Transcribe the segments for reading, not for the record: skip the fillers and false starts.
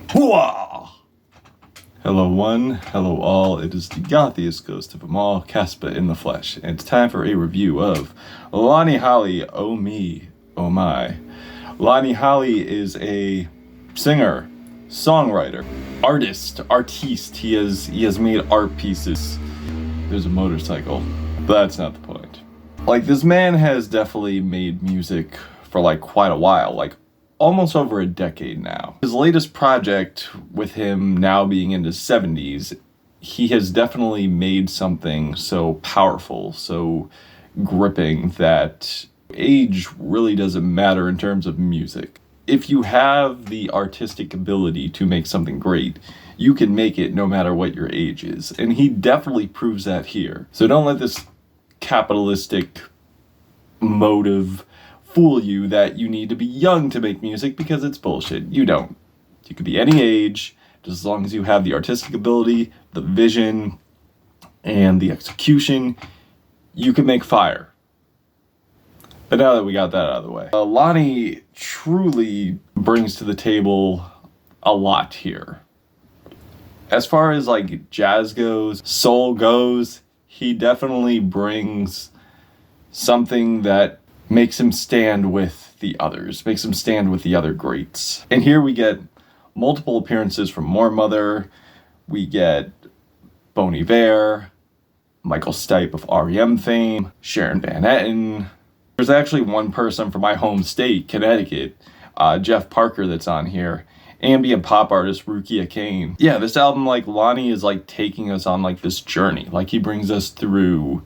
Hooah! Hello one, hello all, it is the gothiest ghost of them all, Casper in the flesh, and it's time for a review of Lonnie Holley-Oh me, oh my. Lonnie Holley is a singer, songwriter, artiste. He has made art pieces. There's a motorcycle, but that's not the point. Like, this man has definitely made music for like quite a while, like almost over a decade now. His latest project, with him now being in his 70s, he has definitely made something so powerful, so gripping, that age really doesn't matter in terms of music. If you have the artistic ability to make something great, you can make it no matter what your age is. And he definitely proves that here. So don't let this capitalistic motive fool you that you need to be young to make music, because it's bullshit. You don't. You could be any age, just as long as you have the artistic ability, the vision, and the execution, you can make fire. But now that we got that out of the way, Lonnie truly brings to the table a lot here. As far as like jazz goes, soul goes, he definitely brings something that makes him stand with the others, makes him stand with the other greats. And here we get multiple appearances from More Mother, we get Bon Iver, Michael Stipe of R.E.M. fame, Sharon Van Etten. There's actually one person from my home state, Connecticut, Jeff Parker, that's on here. Ambient pop artist Rukia Kane. Yeah, this album, like, Lonnie is like taking us on like this journey. Like, he brings us through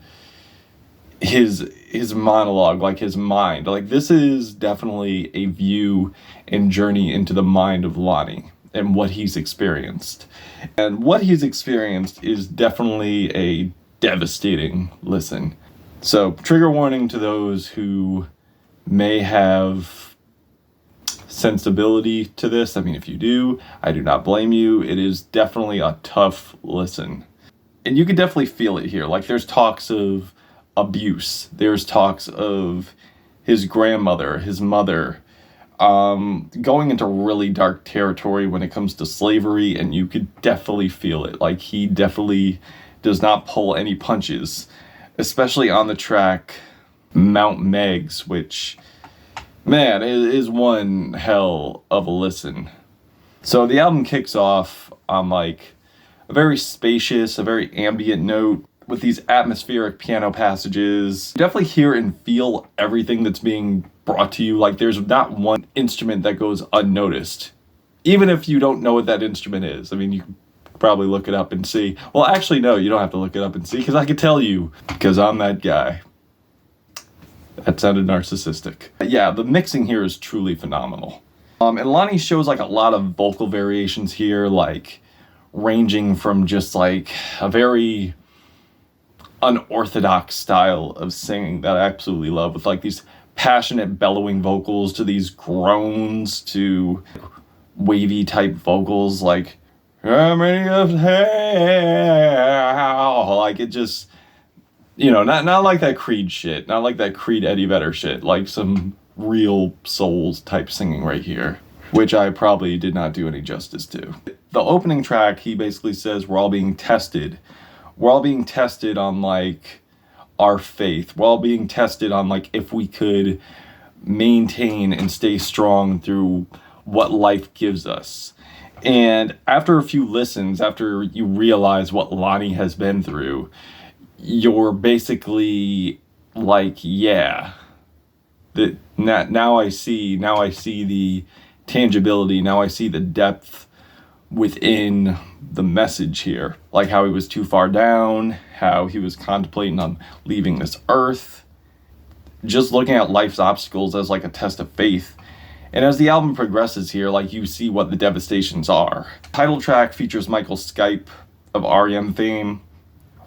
his monologue, like his mind. Like, this is definitely a view and journey into the mind of Lonnie and what he's experienced. And what he's experienced is definitely a devastating listen. So, trigger warning to those who may have sensibility to this. I mean, if you do, I do not blame you. It is definitely a tough listen. And you can definitely feel it here. Like, there's talks of abuse. There's talks of his grandmother, his mother, going into really dark territory when it comes to slavery, and you could definitely feel it. Like, he definitely does not pull any punches, especially on the track Mount Meigs, which, man, is one hell of a listen. So the album kicks off on like a very spacious, a very ambient note, with these atmospheric piano passages. You definitely hear and feel everything that's being brought to you. Like, there's not one instrument that goes unnoticed, even if you don't know what that instrument is. I mean, you can probably look it up and see. Well, actually, no, you don't have to look it up and see, because I can tell you, because I'm that guy. That sounded narcissistic. Yeah, the mixing here is truly phenomenal. And Lonnie shows like a lot of vocal variations here, like ranging from just like a very unorthodox style of singing that I absolutely love, with like these passionate bellowing vocals to these groans to wavy type vocals, like how many of hell, like it just, you know, not like that Creed shit, not like that Creed Eddie Vedder shit, like some real Souls type singing right here, which I probably did not do any justice to. The opening track, he basically says we're all being tested. We're all being tested on like our faith. We're all being tested on like if we could maintain and stay strong through what life gives us. And after a few listens, after you realize what Lonnie has been through, you're basically like, yeah, that now I see the tangibility, now I see the depth within the message here, like how he was too far down, how he was contemplating on leaving this earth, just looking at life's obstacles as like a test of faith. And as the album progresses here, like, you see what the devastations are. Title track features Michael Stipe of R.E.M. fame,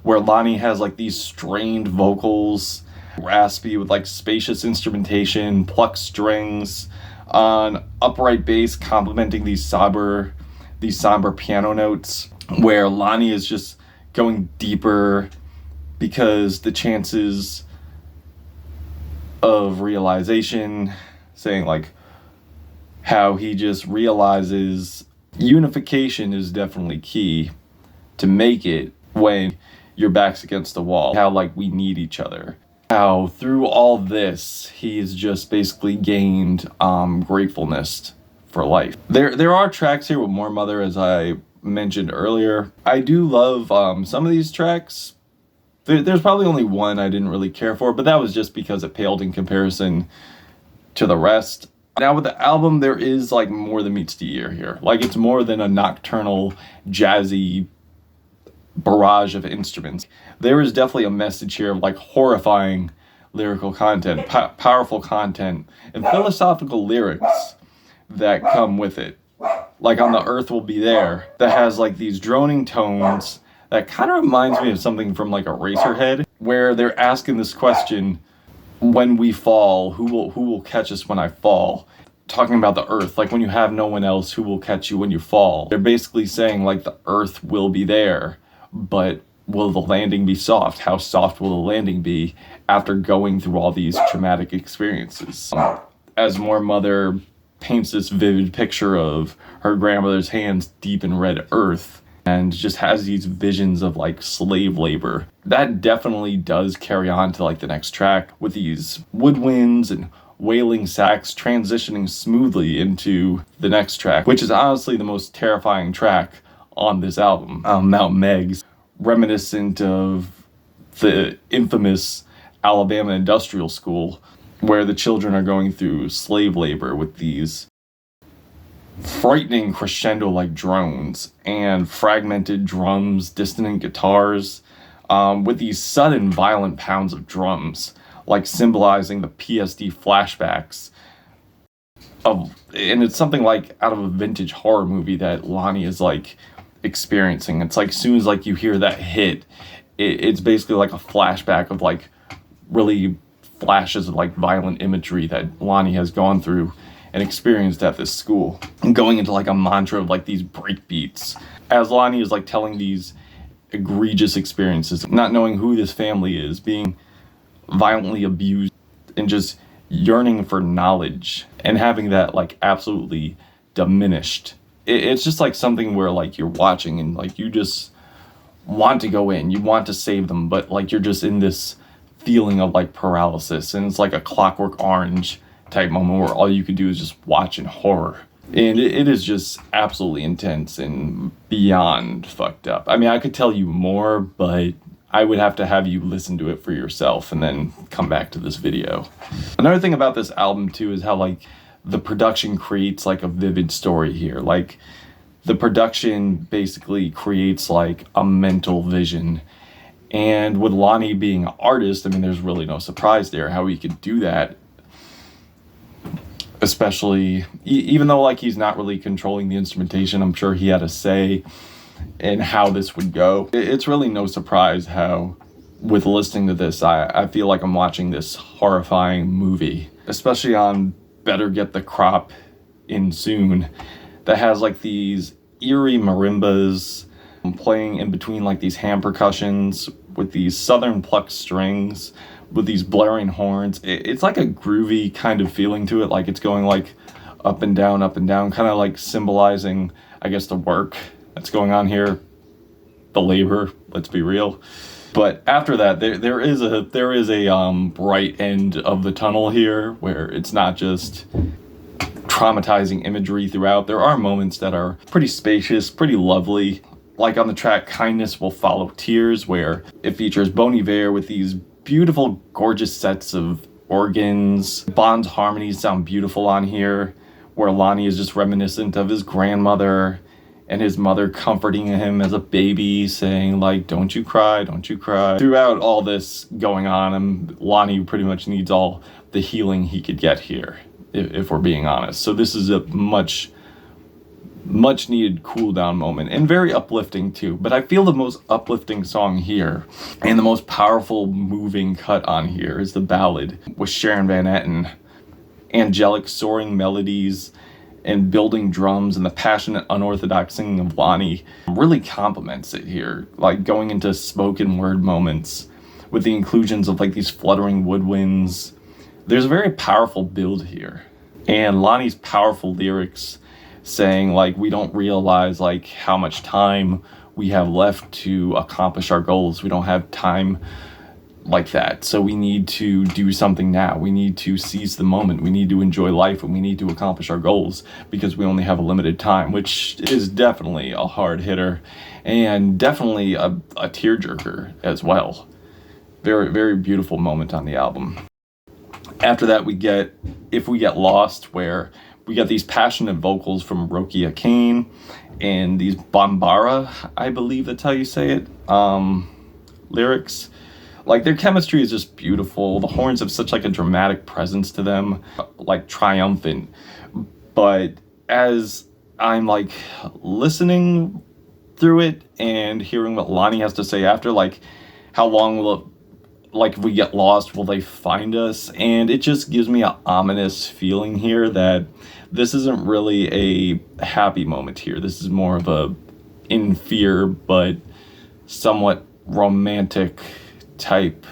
where Lonnie has like these strained vocals, raspy with like spacious instrumentation, plucked strings, on upright bass complementing these somber piano notes, where Lonnie is just going deeper because the chances of realization, saying like how he just realizes Unification is definitely key to make it when your back's against the wall. How like we need each other. How through all this, he's just basically gained gratefulness for life. There are tracks here with more Mother, as I mentioned earlier. I do love some of these tracks. There's probably only one I didn't really care for, but that was just because it paled in comparison to the rest. Now with the album, there is like more than meets the ear here. Like it's more than a nocturnal, jazzy barrage of instruments. There is definitely a message here of like horrifying lyrical content, powerful content, and philosophical lyrics that come with it. Like On the Earth Will Be There, that has like these droning tones that kind of reminds me of something from like Eraserhead, where they're asking this question, when we fall, who will catch us when I fall? Talking about the earth, like when you have no one else, who will catch you when you fall? They're basically saying like the earth will be there, but will the landing be soft? How soft will the landing be after going through all these traumatic experiences? As more Mother paints this vivid picture of her grandmother's hands deep in red earth and just has these visions of like slave labor. That definitely does carry on to like the next track with these woodwinds and wailing sax transitioning smoothly into the next track, which is honestly the most terrifying track on this album, Mount Meigs, reminiscent of the infamous Alabama Industrial School, where the children are going through slave labor with these frightening crescendo-like drones and fragmented drums, dissonant guitars, with these sudden violent pounds of drums, like symbolizing the PSD flashbacks of, and it's something like out of a vintage horror movie that Lonnie is like experiencing. It's like as soon as like you hear that hit, it's basically like a flashback of like really flashes of like violent imagery that Lonnie has gone through and experienced at this school, and going into like a mantra of like these break beats as Lonnie is like telling these egregious experiences, not knowing who this family is, being violently abused, and just yearning for knowledge and having that like absolutely diminished. It's just like something where like you're watching and like you just want to go in, you want to save them, but like you're just in this feeling of like paralysis, and it's like a Clockwork Orange type moment where all you could do is just watch in horror. And it is just absolutely intense and beyond fucked up. I mean, I could tell you more, but I would have to have you listen to it for yourself and then come back to this video. Another thing about this album too is how like the production creates like a vivid story here. Like the production basically creates like a mental vision. And with Lonnie being an artist, I mean, there's really no surprise there how he could do that. Especially, even though like he's not really controlling the instrumentation, I'm sure he had a say in how this would go. It's really no surprise how, with listening to this, I feel like I'm watching this horrifying movie. Especially on Better Get the Crop In Soon, that has like these eerie marimbas playing in between like these hand percussions with these southern plucked strings with these blaring horns. It's like a groovy kind of feeling to it, like it's going like up and down, kind of like symbolizing, I guess, the work that's going on here, the labor, let's be real. But after that, there is a bright end of the tunnel here, where it's not just traumatizing imagery throughout. There are moments that are pretty spacious, pretty lovely, like on the track Kindness Will Follow Tears, where it features Bon Iver with these beautiful, gorgeous sets of organs. Bond's harmonies sound beautiful on here, where Lonnie is just reminiscent of his grandmother and his mother comforting him as a baby, saying like, don't you cry, don't you cry. Throughout all this going on, Lonnie pretty much needs all the healing he could get here, if we're being honest. So this is a much needed cool down moment, and very uplifting too. But I feel the most uplifting song here and the most powerful moving cut on here is the ballad with Sharon Van Etten. Angelic soaring melodies and building drums and the passionate unorthodox singing of Lonnie really complements it here, like going into spoken word moments with the inclusions of like these fluttering woodwinds. There's a very powerful build here, and Lonnie's powerful lyrics saying like we don't realize like how much time we have left to accomplish our goals. We don't have time like that, so we need to do something now. We need to seize the moment. We need to enjoy life, and we need to accomplish our goals because we only have a limited time, which is definitely a hard hitter and definitely a tearjerker as well. Very, very beautiful moment on the album. After that, we get If We Get Lost, where we get these passionate vocals from Rokia Kane and these Bambara, I believe that's how you say it, lyrics. Like, their chemistry is just beautiful. The horns have such like a dramatic presence to them, like triumphant. But as I'm like listening through it and hearing what Lonnie has to say after, like, how long will it, like, if we get lost, will they find us? And it just gives me an ominous feeling here that this isn't really a happy moment here. This is more of a in fear but somewhat romantic type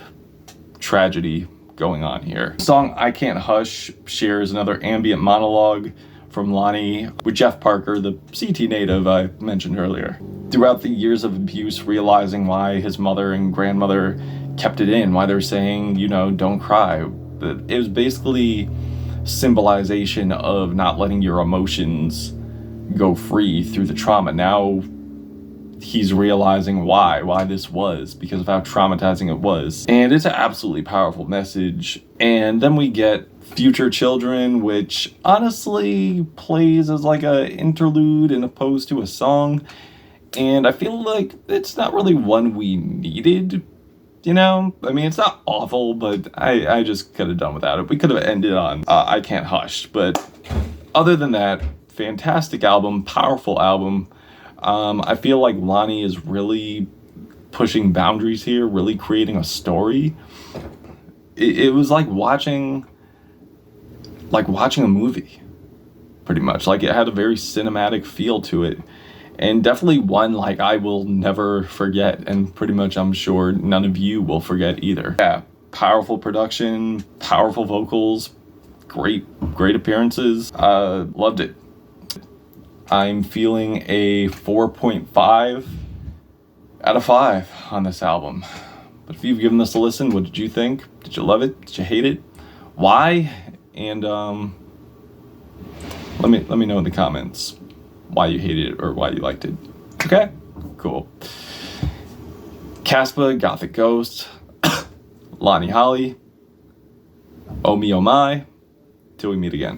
tragedy going on here. The song I Can't Hush shares another ambient monologue from Lonnie with Jeff Parker, the CT native I mentioned earlier. Throughout the years of abuse, realizing why his mother and grandmother kept it in, why they're saying, you know, don't cry. It was basically symbolization of not letting your emotions go free through the trauma. Now he's realizing why this was, because of how traumatizing it was. And it's an absolutely powerful message. And then we get Future Children, which honestly plays as like a interlude and opposed to a song. And I feel like it's not really one we needed, you know? I mean, it's not awful, but I just could have done without it. We could have ended on I Can't Hush. But other than that, fantastic album, powerful album. I feel like Lonnie is really pushing boundaries here, really creating a story. It was like watching a movie, pretty much. Like, it had a very cinematic feel to it, and definitely one like I will never forget, and pretty much I'm sure none of you will forget either. Yeah, powerful production, powerful vocals, great appearances. Loved it. I'm feeling a 4.5 out of 5 on this album. But if you've given this a listen, what did you think? Did you love it? Did you hate it? Why? And let me know in the comments why you hated it or why you liked it. Okay? Cool. Caspa, Gothic Ghost, Lonnie Holley, Oh Me Oh My, till we meet again.